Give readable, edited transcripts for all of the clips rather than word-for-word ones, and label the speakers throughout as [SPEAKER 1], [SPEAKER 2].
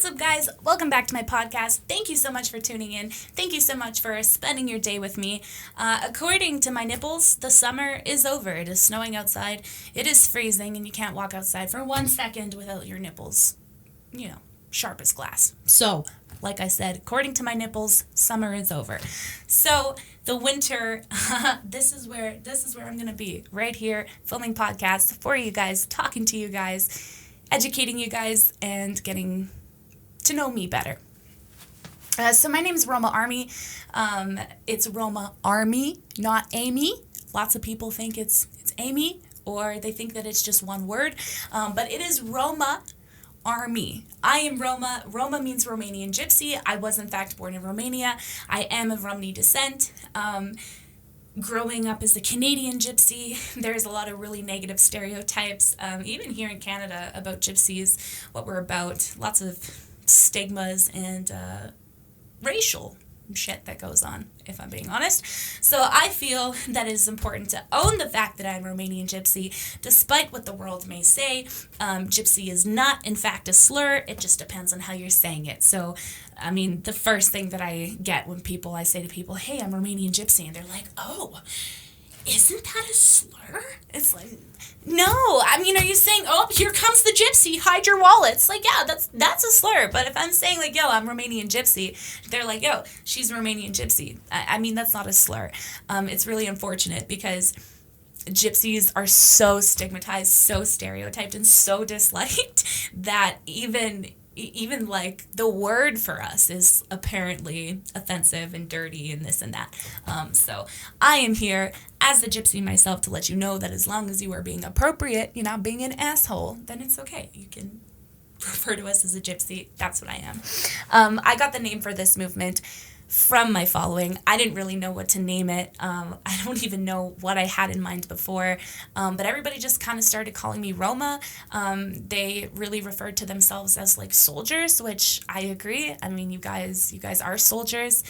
[SPEAKER 1] What's up, guys? Welcome back to my podcast. Thank you so much for tuning in. Thank you so much for spending your day with me. According to my nipples, the summer is over. It is snowing outside. It is freezing, and you can't walk outside for 1 second without your nipples, sharp as glass. So, like I said, according to my nipples, summer is over. So, the winter, this is where I'm going to be, right here, filming podcasts for you guys, talking to you guys, educating you guys, and getting to know me better. So my name's Roma Army. It's Roma Army, not Amy. Lots of people think it's Amy, or they think that it's just one word, but it is Roma Army. I am Roma. Roma means Romanian gypsy. I was, in fact, born in Romania. I am of Romani descent. Growing up as a Canadian gypsy, there's a lot of really negative stereotypes, even here in Canada, about gypsies, what we're about, lots of stigmas and racial shit that goes on, if I'm being honest. So I feel that it is important to own the fact that I'm Romanian gypsy, despite what the world may say. Gypsy is not, in fact, a slur. It just depends on how you're saying it. So, I mean, the first thing that I get when I say to people, hey, I'm Romanian gypsy, and they're like, oh, isn't that a slur? It's like, no. I mean, are you saying, oh, here comes the gypsy, hide your wallets? Like, yeah, that's a slur. But if I'm saying, like, yo, I'm Romanian gypsy, they're like, yo, she's Romanian gypsy. I mean, that's not a slur. It's really unfortunate because gypsies are so stigmatized, so stereotyped, and so disliked that even like the word for us is apparently offensive and dirty and this and that. So I am here as a gypsy myself to let you know that as long as you are being appropriate, you're not being an asshole, then it's okay. You can refer to us as a gypsy. That's what I am. I got the name for this movement from my following. I didn't really know what to name it. I don't even know what I had in mind before, but everybody just kind of started calling me Roma. They really referred to themselves as like soldiers, which I agree. I mean, you guys are soldiers.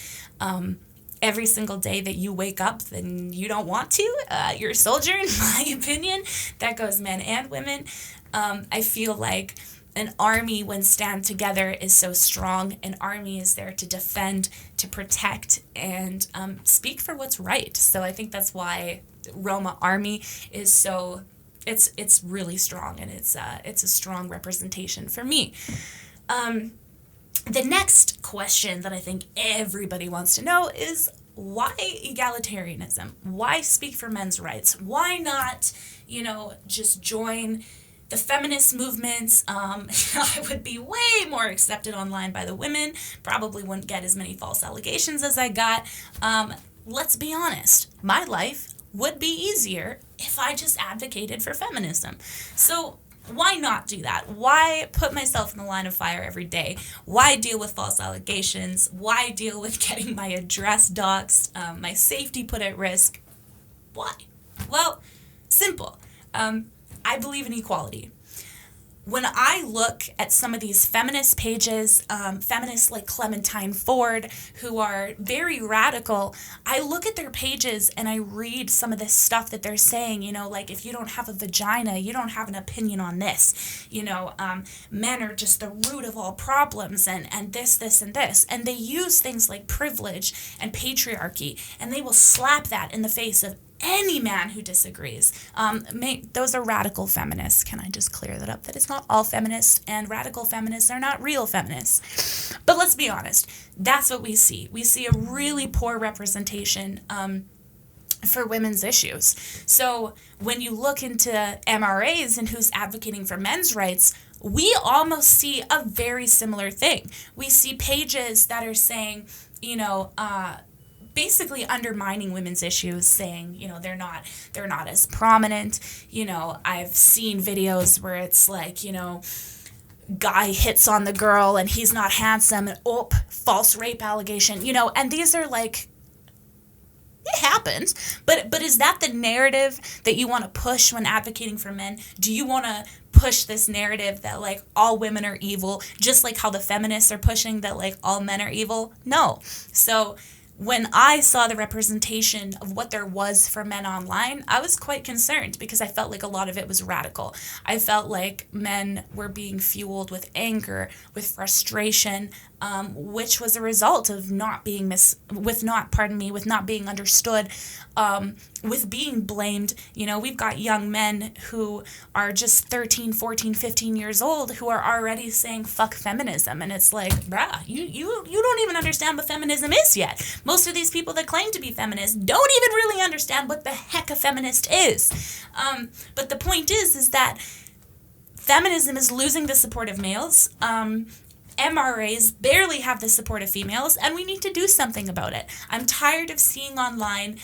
[SPEAKER 1] Every single day that you wake up and you don't want to, you're a soldier, in my opinion. That goes men and women. I feel like an army, when stand together, is so strong. An army is there to defend, to protect, and speak for what's right. So I think that's why Roma Army is so, it's really strong, and it's a strong representation for me. The next question that I think everybody wants to know is, why egalitarianism? Why speak for men's rights? Why not, just join the feminist movements? I would be way more accepted online by the women, probably wouldn't get as many false allegations as I got. Let's be honest, my life would be easier if I just advocated for feminism. So why not do that? Why put myself in the line of fire every day? Why deal with false allegations? Why deal with getting my address doxxed, my safety put at risk? Why? Well, simple. I believe in equality. When I look at some of these feminist pages, feminists like Clementine Ford, who are very radical, I look at their pages and I read some of this stuff that they're saying, like, if you don't have a vagina, you don't have an opinion on this. Men are just the root of all problems, and this, and this. And they use things like privilege and patriarchy, and they will slap that in the face of any man who disagrees. Those are radical feminists. Can I just clear that up? That it's not all feminists, and radical feminists are not real feminists. But let's be honest. That's what we see. We see a really poor representation for women's issues. So when you look into MRAs and who's advocating for men's rights, we almost see a very similar thing. We see pages that are saying, basically undermining women's issues, saying, they're not as prominent. I've seen videos where it's like, guy hits on the girl and he's not handsome, and false rape allegation, and these are like, it happens, but is that the narrative that you want to push when advocating for men? Do you want to push this narrative that, like, all women are evil, just like how the feminists are pushing that, like, all men are evil? No. So when I saw the representation of what there was for men online, I was quite concerned because I felt like a lot of it was radical. I felt like men were being fueled with anger, with frustration, which was a result of not being with not being understood, with being blamed. You know, we've got young men who are just 13, 14, 15 years old who are already saying fuck feminism. And it's like, bruh, you don't even understand what feminism is yet. Most of these people that claim to be feminists don't even really understand what the heck a feminist is. But the point is that feminism is losing the support of males. MRAs barely have the support of females, and we need to do something about it. I'm tired of seeing online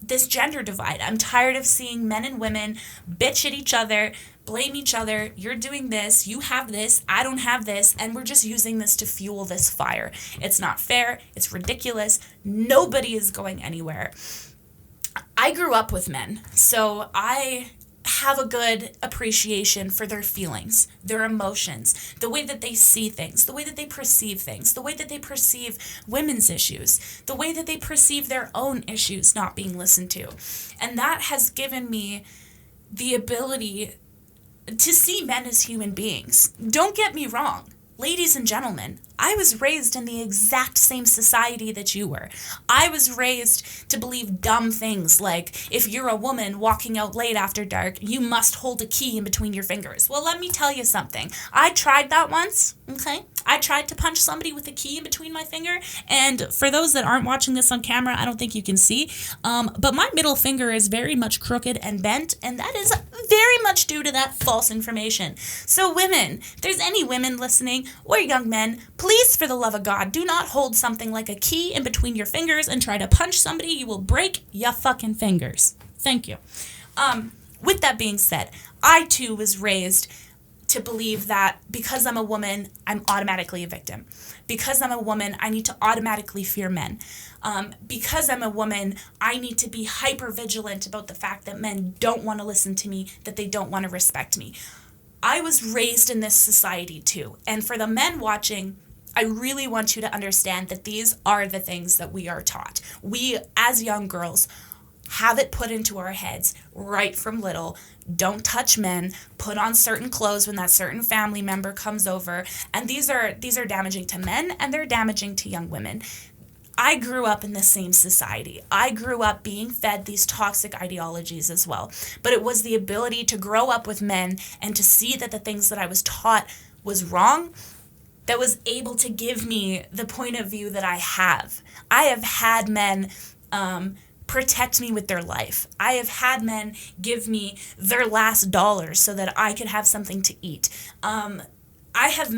[SPEAKER 1] this gender divide. I'm tired of seeing men and women bitch at each other, blame each other. You're doing this, you have this, I don't have this, and we're just using this to fuel this fire. It's not fair. It's ridiculous. Nobody is going anywhere. I grew up with men, so I have a good appreciation for their feelings, their emotions, the way that they see things, the way that they perceive things, the way that they perceive women's issues, the way that they perceive their own issues not being listened to. And that has given me the ability to see men as human beings. Don't get me wrong. Ladies and gentlemen, I was raised in the exact same society that you were. I was raised to believe dumb things like, if you're a woman walking out late after dark, you must hold a key in between your fingers. Well, let me tell you something. I tried that once, okay? I tried to punch somebody with a key in between my finger, and for those that aren't watching this on camera, I don't think you can see, but my middle finger is very much crooked and bent, and that is very much due to that false information. So women, if there's any women listening, or young men, please, for the love of God, do not hold something like a key in between your fingers and try to punch somebody. You will break your fucking fingers. Thank you. With that being said, I too was raised to believe that because I'm a woman, I'm automatically a victim. Because I'm a woman, I need to automatically fear men. Because I'm a woman, I need to be hyper vigilant about the fact that men don't want to listen to me, that they don't want to respect me. I was raised in this society too. And for the men watching, I really want you to understand that these are the things that we are taught. We, as young girls, have it put into our heads right from little. Don't touch men. Put on certain clothes when that certain family member comes over. And these are damaging to men, and they're damaging to young women. I grew up in the same society. I grew up being fed these toxic ideologies as well. But it was the ability to grow up with men and to see that the things that I was taught was wrong that was able to give me the point of view that I have. I have had men protect me with their life. I have had men give me their last dollar so that I could have something to eat. I have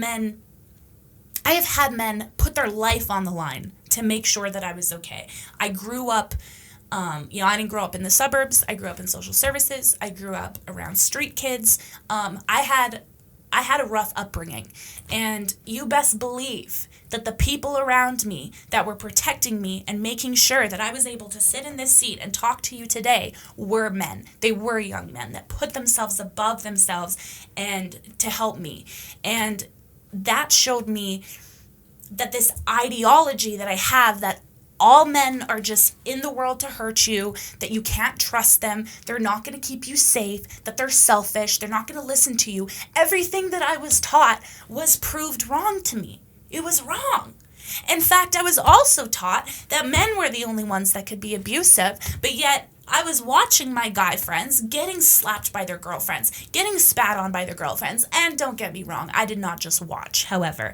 [SPEAKER 1] had men put their life on the line to make sure that I was okay. I grew up, I didn't grow up in the suburbs. I grew up in social services. I grew up around street kids. I had a rough upbringing, and you best believe that the people around me that were protecting me and making sure that I was able to sit in this seat and talk to you today were men. They were young men that put themselves above themselves and to help me. And that showed me that this ideology that I have, that all men are just in the world to hurt you, that you can't trust them, they're not going to keep you safe, that they're selfish, they're not going to listen to you. Everything that I was taught was proved wrong to me. It was wrong. In fact, I was also taught that men were the only ones that could be abusive, but yet I was watching my guy friends getting slapped by their girlfriends, getting spat on by their girlfriends, and don't get me wrong, I did not just watch, however.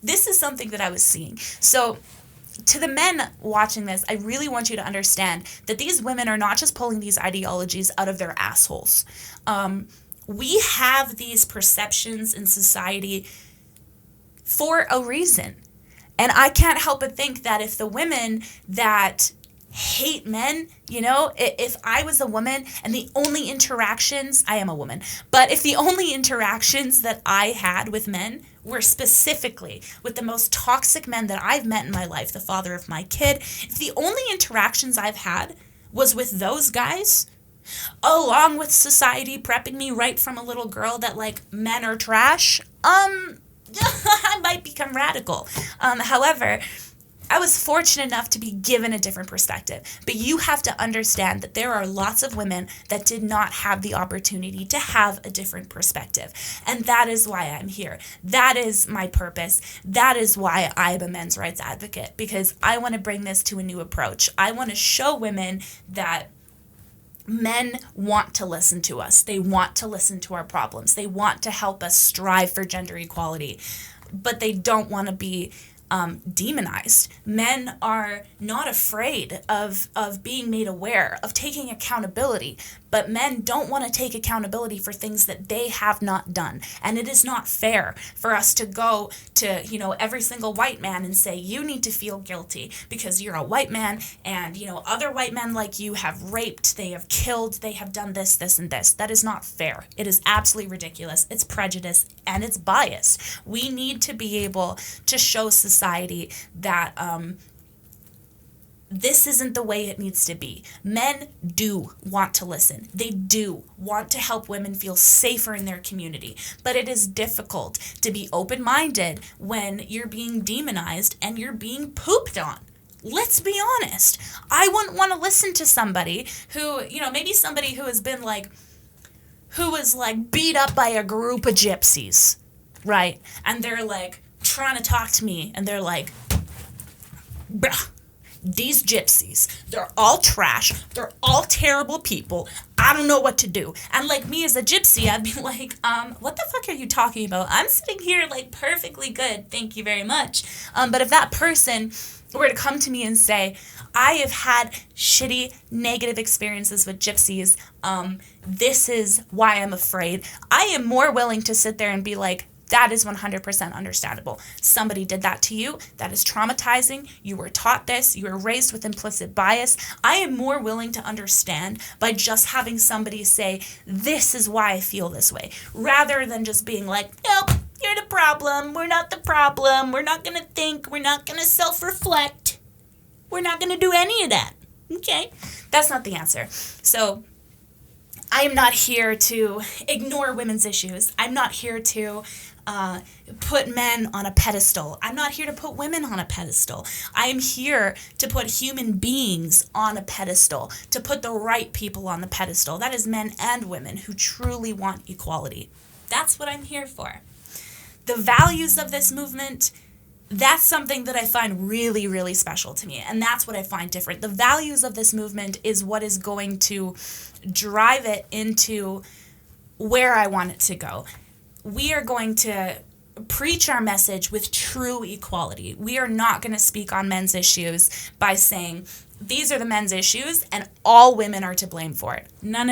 [SPEAKER 1] This is something that I was seeing. So to the men watching this, I really want you to understand that these women are not just pulling these ideologies out of their assholes. We have these perceptions in society for a reason. And I can't help but think that if the women that hate men, if I was a woman and the only interactions, I am a woman, but if the only interactions that I had with men were specifically with the most toxic men that I've met in my life, the father of my kid, if the only interactions I've had was with those guys, along with society prepping me right from a little girl that men are trash, I might become radical. However, I was fortunate enough to be given a different perspective. But you have to understand that there are lots of women that did not have the opportunity to have a different perspective. And that is why I'm here. That is my purpose. That is why I'm a men's rights advocate, because I want to bring this to a new approach. I want to show women that men want to listen to us. They want to listen to our problems. They want to help us strive for gender equality, but they don't want to be demonized. Men are not afraid of being made aware, of taking accountability, but men don't want to take accountability for things that they have not done. And it is not fair for us to go to, every single white man and say, you need to feel guilty because you're a white man and, other white men like you have raped, they have killed, they have done this, this, and this. That is not fair. It is absolutely ridiculous. It's prejudice and it's bias. We need to be able to show society that this isn't the way it needs to be. Men do want to listen. They do want to help women feel safer in their community. But it is difficult to be open-minded when you're being demonized and you're being pooped on. Let's be honest. I wouldn't want to listen to somebody who, maybe somebody who has been who was beat up by a group of gypsies, right? And they're trying to talk to me and they're like, bruh, these gypsies, they're all trash. They're all terrible people. I don't know what to do. And me as a gypsy, I'd be like, what the fuck are you talking about? I'm sitting here perfectly good. Thank you very much. But if that person were to come to me and say, I have had shitty, negative experiences with gypsies, this is why I'm afraid, I am more willing to sit there and be like, that is 100% understandable. Somebody did that to you. That is traumatizing. You were taught this. You were raised with implicit bias. I am more willing to understand by just having somebody say, this is why I feel this way, rather than just being like, nope, you're the problem. We're not the problem. We're not going to think. We're not going to self-reflect. We're not going to do any of that. Okay? That's not the answer. So I am not here to ignore women's issues. I'm not here to put men on a pedestal. I'm not here to put women on a pedestal. I am here to put human beings on a pedestal, to put the right people on the pedestal. That is men and women who truly want equality. That's what I'm here for. The values of this movement, that's something that I find really, really special to me. And that's what I find different. The values of this movement is what is going to drive it into where I want it to go. We are going to preach our message with true equality. We are not going to speak on men's issues by saying, these are the men's issues and all women are to blame for it. No.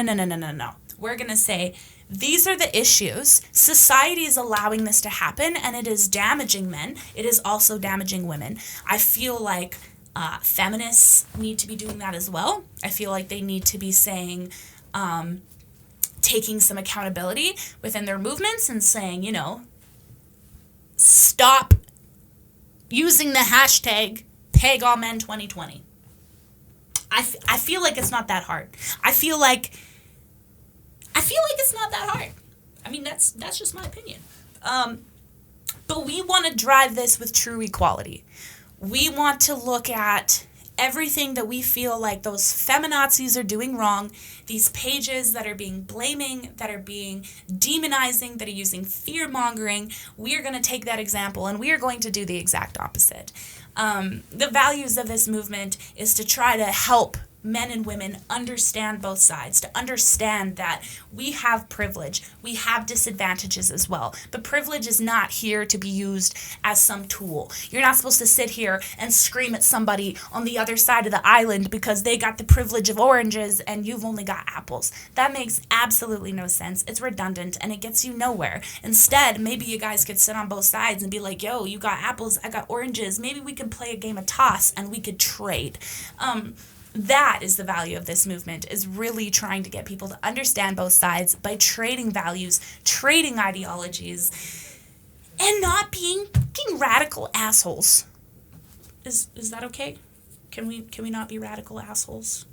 [SPEAKER 1] We're going to say, these are the issues. Society is allowing this to happen, and it is damaging men. It is also damaging women. I feel like feminists need to be doing that as well. I feel like they need to be saying, taking some accountability within their movements and saying, stop using the hashtag #TagAllMen2020. I feel like it's not that hard. I feel like it's not that hard. I mean, that's just my opinion. But we want to drive this with true equality. We want to look at everything that we feel like those feminazis are doing wrong, these pages that are being blaming, that are being demonizing, that are using fear-mongering. We are going to take that example and we are going to do the exact opposite. The values of this movement is to try to help men and women understand both sides, to understand that we have privilege, we have disadvantages as well. But privilege is not here to be used as some tool. You're not supposed to sit here and scream at somebody on the other side of the island because they got the privilege of oranges and you've only got apples. That makes absolutely no sense. It's redundant and it gets you nowhere. Instead, maybe you guys could sit on both sides and be like, yo, you got apples, I got oranges. Maybe we could play a game of toss and we could trade. That is the value of this movement, is really trying to get people to understand both sides by trading values, trading ideologies, and not being radical assholes. Is that okay? Can we not be radical assholes?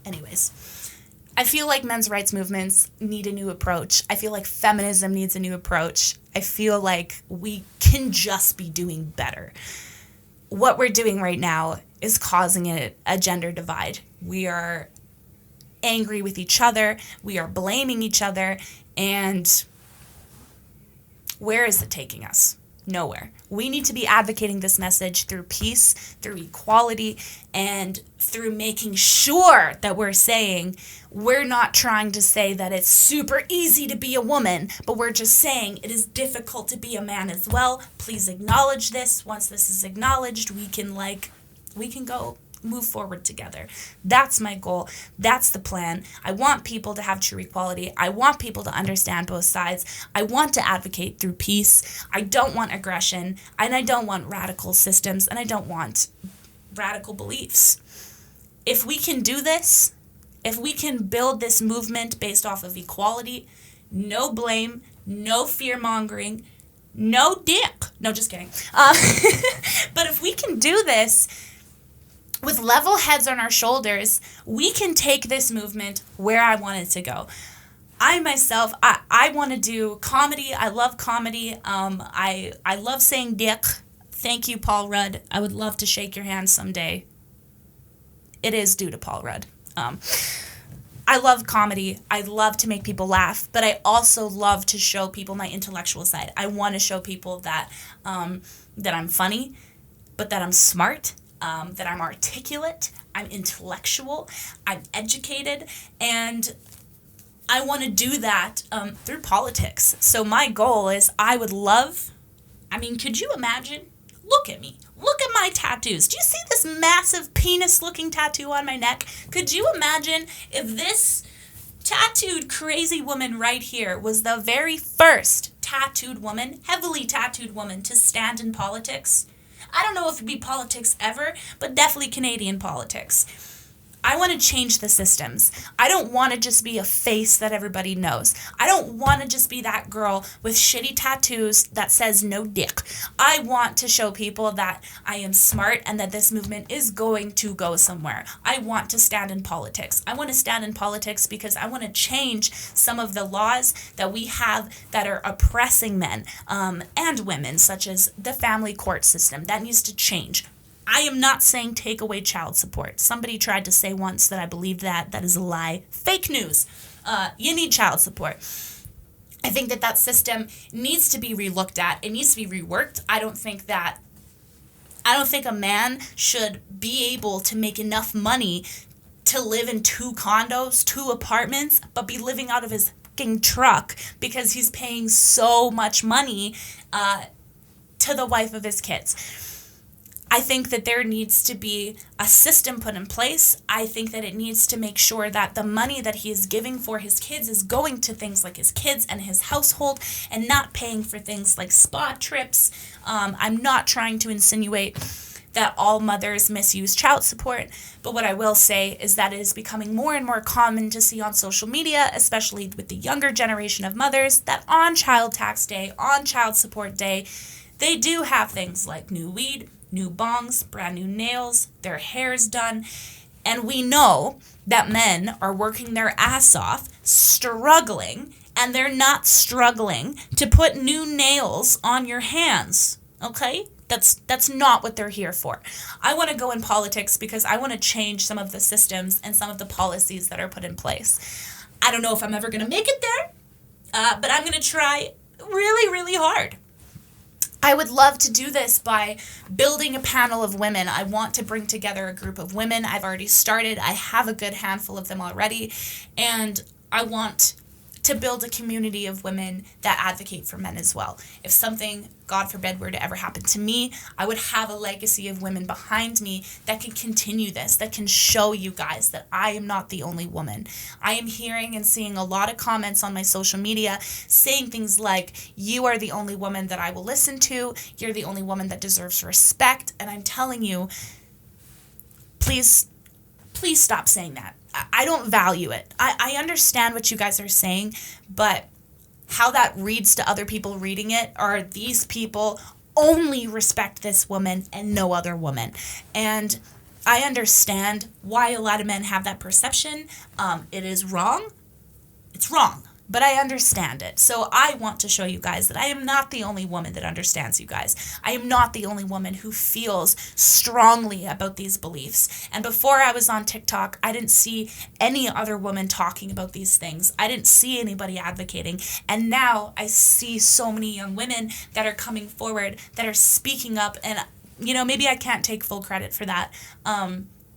[SPEAKER 1] Anyways, I feel like men's rights movements need a new approach. I feel like feminism needs a new approach. I feel like we can just be doing better. what we're doing right now is causing a gender divide. We are angry with each other. We are blaming each other. And where is it taking us? Nowhere. We need to be advocating this message through peace, through equality, and through making sure that we're saying we're not trying to say that it's super easy to be a woman, but we're just saying it is difficult to be a man as well. Please acknowledge this. Once this is acknowledged, we can go move forward together. That's my goal. That's the plan. I want people to have true equality. I want people to understand both sides. I want to advocate through peace. I don't want aggression, and I don't want radical systems, and I don't want radical beliefs. If we can do this, if we can build this movement based off of equality, no blame, no fear-mongering, no dick. No, just kidding. But if we can do this with level heads on our shoulders, we can take this movement where I want it to go. I myself, I want to do comedy. I love comedy. I love saying dick. Thank you, Paul Rudd. I would love to shake your hand someday. It is due to Paul Rudd. I love comedy. I love to make people laugh, but I also love to show people my intellectual side. I want to show people that that I'm funny, but that I'm smart, that I'm articulate, I'm intellectual, I'm educated, and I want to do that through politics. So my goal is could you imagine? Look at me. Look at my tattoos. Do you see this massive penis-looking tattoo on my neck? Could you imagine if this tattooed crazy woman right here was the very first heavily tattooed woman to stand in politics? I don't know if it'd be politics ever, but definitely Canadian politics. I want to change the systems. I don't want to just be a face that everybody knows. I don't want to just be that girl with shitty tattoos that says no dick. I want to show people that I am smart and that this movement is going to go somewhere. I want to stand in politics. I want to stand in politics because I want to change some of the laws that we have that are oppressing men and women, such as the family court system. That needs to change. I am not saying take away child support. Somebody tried to say once that I believed that. That is a lie. Fake news. You need child support. I think that system needs to be relooked at. It needs to be reworked. I don't think a man should be able to make enough money to live in 2 condos, 2 apartments, but be living out of his fucking truck because he's paying so much money to the wife of his kids. I think that there needs to be a system put in place. I think that it needs to make sure that the money that he is giving for his kids is going to things like his kids and his household and not paying for things like spa trips. I'm not trying to insinuate that all mothers misuse child support, but what I will say is that it is becoming more and more common to see on social media, especially with the younger generation of mothers, that on child tax day, on child support day, they do have things like new weed, new bongs, brand new nails, their hair's done. And we know that men are working their ass off, struggling, and they're not struggling to put new nails on your hands, okay? That's not what they're here for. I want to go in politics because I want to change some of the systems and some of the policies that are put in place. I don't know if I'm ever going to make it there, but I'm going to try really, really hard. I would love to do this by building a panel of women. I want to bring together a group of women. I've already started. I have a good handful of them already. And I want to build a community of women that advocate for men as well. If something, God forbid, were to ever happen to me, I would have a legacy of women behind me that can continue this, that can show you guys that I am not the only woman. I am hearing and seeing a lot of comments on my social media saying things like, you are the only woman that I will listen to, you're the only woman that deserves respect, and I'm telling you, please stop saying that. I don't value it. I understand what you guys are saying, but how that reads to other people reading it are these people only respect this woman and no other woman. And I understand why a lot of men have that perception. It is wrong. It's wrong. but I understand it. So I want to show you guys that I am not the only woman that understands you guys. I am not the only woman who feels strongly about these beliefs. And before I was on TikTok, I didn't see any other woman talking about these things. I didn't see anybody advocating. And now I see so many young women that are coming forward, that are speaking up. And, maybe I can't take full credit for that.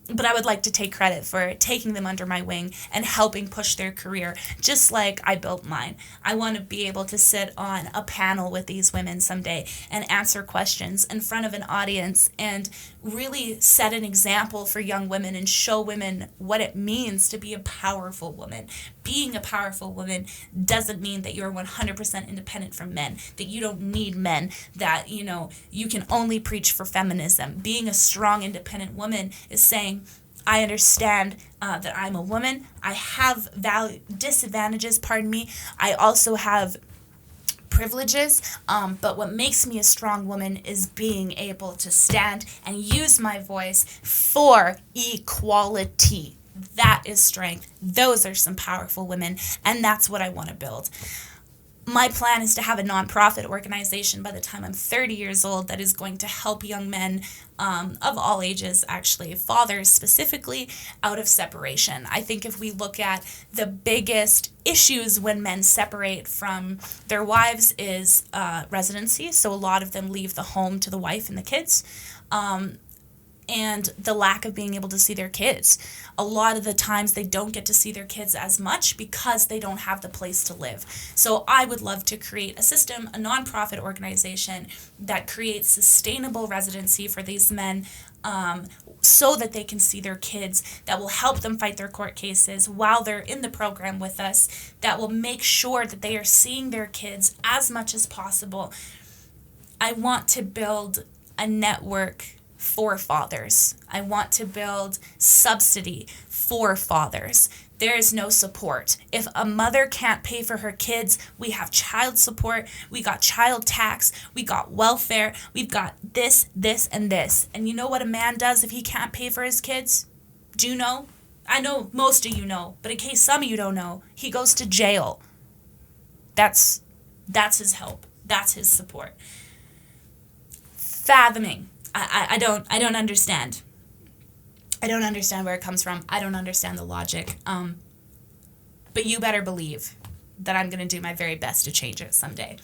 [SPEAKER 1] But I would like to take credit for taking them under my wing and helping push their career, just like I built mine. I want to be able to sit on a panel with these women someday and answer questions in front of an audience and really set an example for young women and show women what it means to be a powerful woman. Being a powerful woman doesn't mean that you're 100% independent from men, that you don't need men, that, you can only preach for feminism. Being a strong, independent woman is saying, I understand that I'm a woman. I have disadvantages, I also have privileges, but what makes me a strong woman is being able to stand and use my voice for equality. That is strength. Those are some powerful women, and that's what I want to build. My plan is to have a nonprofit organization by the time I'm 30 years old that is going to help young men of all ages, actually, fathers specifically, out of separation. I think if we look at the biggest issues when men separate from their wives is residency. So a lot of them leave the home to the wife and the kids. And the lack of being able to see their kids. A lot of the times they don't get to see their kids as much because they don't have the place to live. So I would love to create a system, a nonprofit organization that creates sustainable residency for these men, so that they can see their kids, that will help them fight their court cases while they're in the program with us, that will make sure that they are seeing their kids as much as possible. I want to build a network for fathers. I want to build subsidy for fathers. There is no support. If a mother can't pay for her kids, we have child support, we got child tax, we got welfare, we've got this, and this. And you know what a man does if he can't pay for his kids? Do you know? I know most of you know, but in case some of you don't know, he goes to jail. That's his help. That's his support. Fathoming. I don't understand. I don't understand where it comes from. I don't understand the logic. But you better believe that I'm going to do my very best to change it someday.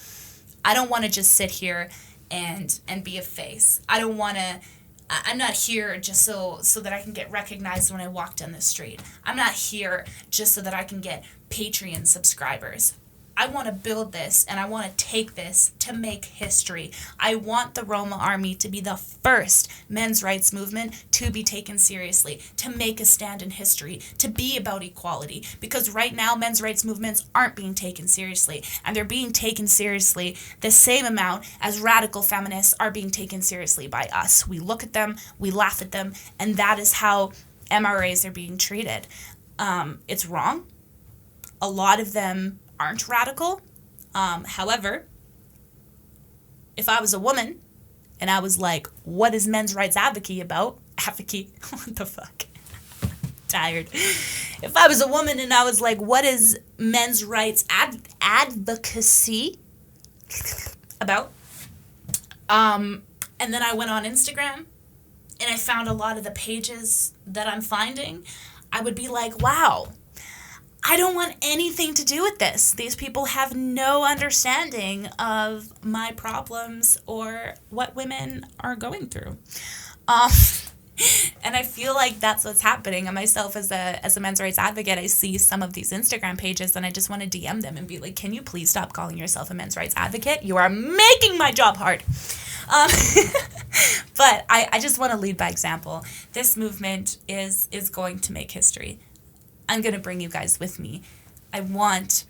[SPEAKER 1] I don't want to just sit here and be a face. I'm not here just so that I can get recognized when I walk down the street. I'm not here just so that I can get Patreon subscribers. I want to build this, and I want to take this to make history. I want the Roma Army to be the first men's rights movement to be taken seriously, to make a stand in history, to be about equality. Because right now, men's rights movements aren't being taken seriously, and they're being taken seriously the same amount as radical feminists are being taken seriously by us. We look at them, we laugh at them, and that is how MRAs are being treated. It's wrong. A lot of them aren't radical. However, if I was a woman and I was like, what is men's rights advocacy about? What the fuck? Tired. If I was a woman and I was like, what is men's rights advocacy about? And then I went on Instagram and I found a lot of the pages that I'm finding, I would be like, wow, I don't want anything to do with this. These people have no understanding of my problems or what women are going through. And I feel like that's what's happening. And myself as a men's rights advocate, I see some of these Instagram pages and I just want to DM them and be like, can you please stop calling yourself a men's rights advocate? You are making my job hard. But I just want to lead by example. This movement is going to make history. I'm going to bring you guys with me. I want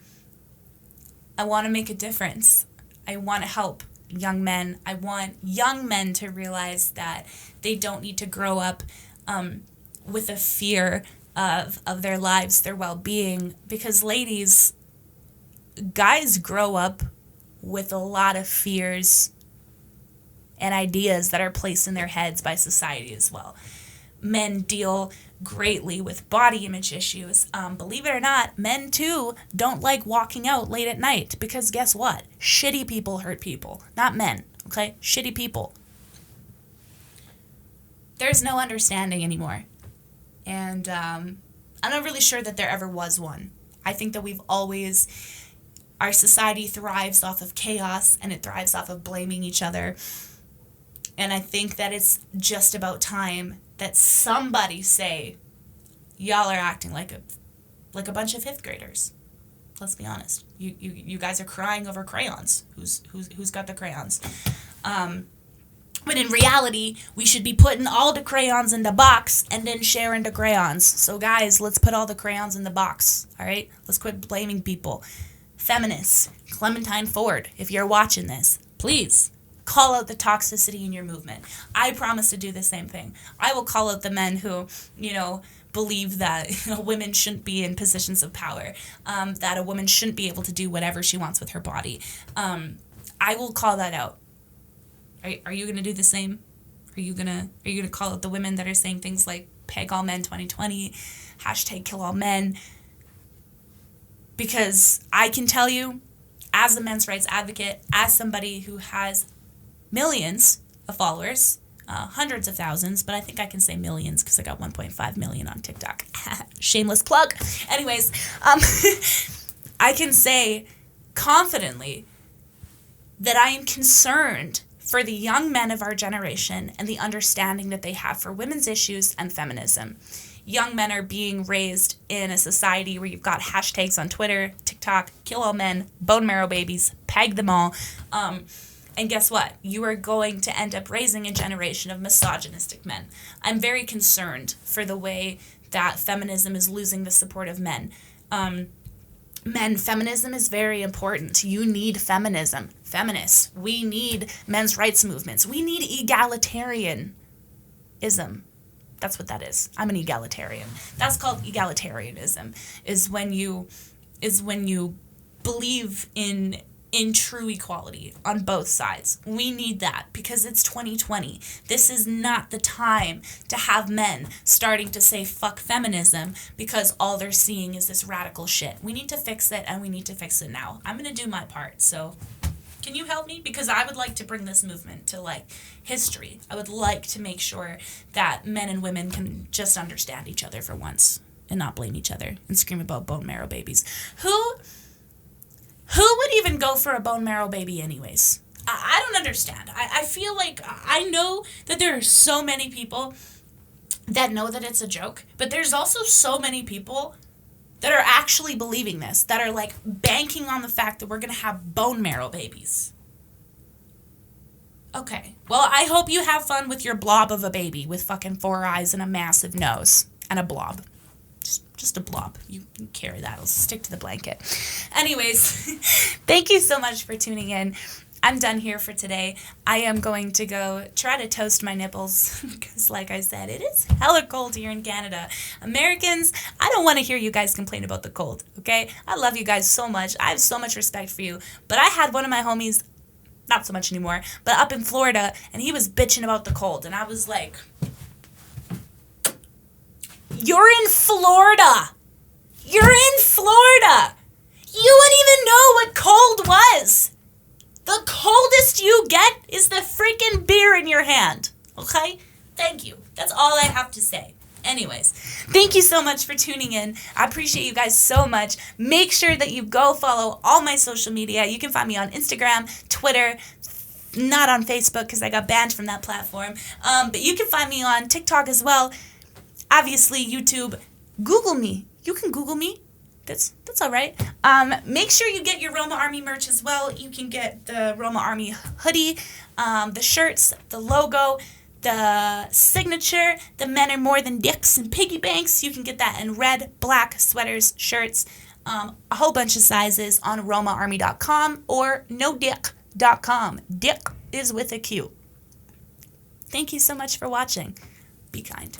[SPEAKER 1] to make a difference. I want to help young men. I want young men to realize that they don't need to grow up with a fear of their lives, their well-being. Because ladies, guys grow up with a lot of fears and ideas that are placed in their heads by society as well. Men deal greatly with body image issues. Believe it or not, men too don't like walking out late at night because guess what? Shitty people hurt people, not men, okay? Shitty people. There's no understanding anymore. And I'm not really sure that there ever was one. I think that our society thrives off of chaos and it thrives off of blaming each other. And I think that it's just about time that somebody say, y'all are acting like a bunch of fifth graders. Let's be honest. You guys are crying over crayons. Who's got the crayons? But in reality, we should be putting all the crayons in the box and then sharing the crayons. So guys, let's put all the crayons in the box, all right? Let's quit blaming people. Feminists, Clementine Ford, if you're watching this, please call out the toxicity in your movement. I promise to do the same thing. I will call out the men who, believe that women shouldn't be in positions of power, that a woman shouldn't be able to do whatever she wants with her body. I will call that out. Are you going to do the same? Are you going to call out the women that are saying things like peg all men 2020, hashtag kill all men? Because I can tell you, as a men's rights advocate, as somebody who has millions of followers, hundreds of thousands, but I think I can say millions because I got 1.5 million on TikTok. Shameless plug. Anyways, I can say confidently that I am concerned for the young men of our generation and the understanding that they have for women's issues and feminism. Young men are being raised in a society where you've got hashtags on Twitter, TikTok, kill all men, bone marrow babies, peg them all. And guess what? You are going to end up raising a generation of misogynistic men. I'm very concerned for the way that feminism is losing the support of men. Feminism is very important. You need feminism. Feminists, we need men's rights movements. We need egalitarianism. That's what that is. I'm an egalitarian. That's called egalitarianism, is when you believe in true equality on both sides. We need that because it's 2020. This is not the time to have men starting to say fuck feminism because all they're seeing is this radical shit. We need to fix it, and we need to fix it now. I'm going to do my part, so can you help me? Because I would like to bring this movement to, history. I would like to make sure that men and women can just understand each other for once and not blame each other and scream about bone marrow babies. Who would even go for a bone marrow baby anyways? I don't understand. I feel like I know that there are so many people that know that it's a joke, but there's also so many people that are actually believing this, that are banking on the fact that we're going to have bone marrow babies. Okay, well, I hope you have fun with your blob of a baby with fucking 4 eyes and a massive nose and a blob. Just a blob. You can carry that. I'll stick to the blanket. Anyways, thank you so much for tuning in. I'm done here for today. I am going to go try to toast my nipples because, like I said, it is hella cold here in Canada. Americans, I don't want to hear you guys complain about the cold, okay? I love you guys so much. I have so much respect for you. But I had one of my homies, not so much anymore, but up in Florida, and he was bitching about the cold. And I was like, you're in Florida. You're in Florida. You wouldn't even know what cold was. The coldest you get is the freaking beer in your hand. Okay? Thank you. That's all I have to say. Anyways, thank you so much for tuning in. I appreciate you guys so much. Make sure that you go follow all my social media. You can find me on Instagram, Twitter, not on Facebook because I got banned from that platform. But you can find me on TikTok as well. Obviously, YouTube. Google me. You can Google me. That's all right. Make sure you get your Roma Army merch as well. You can get the Roma Army hoodie, the shirts, the logo, the signature, the men are more than dicks and piggy banks. You can get that in red, black sweaters, shirts, a whole bunch of sizes on romaarmy.com or nodick.com. Dick is with a Q. Thank you so much for watching. Be kind.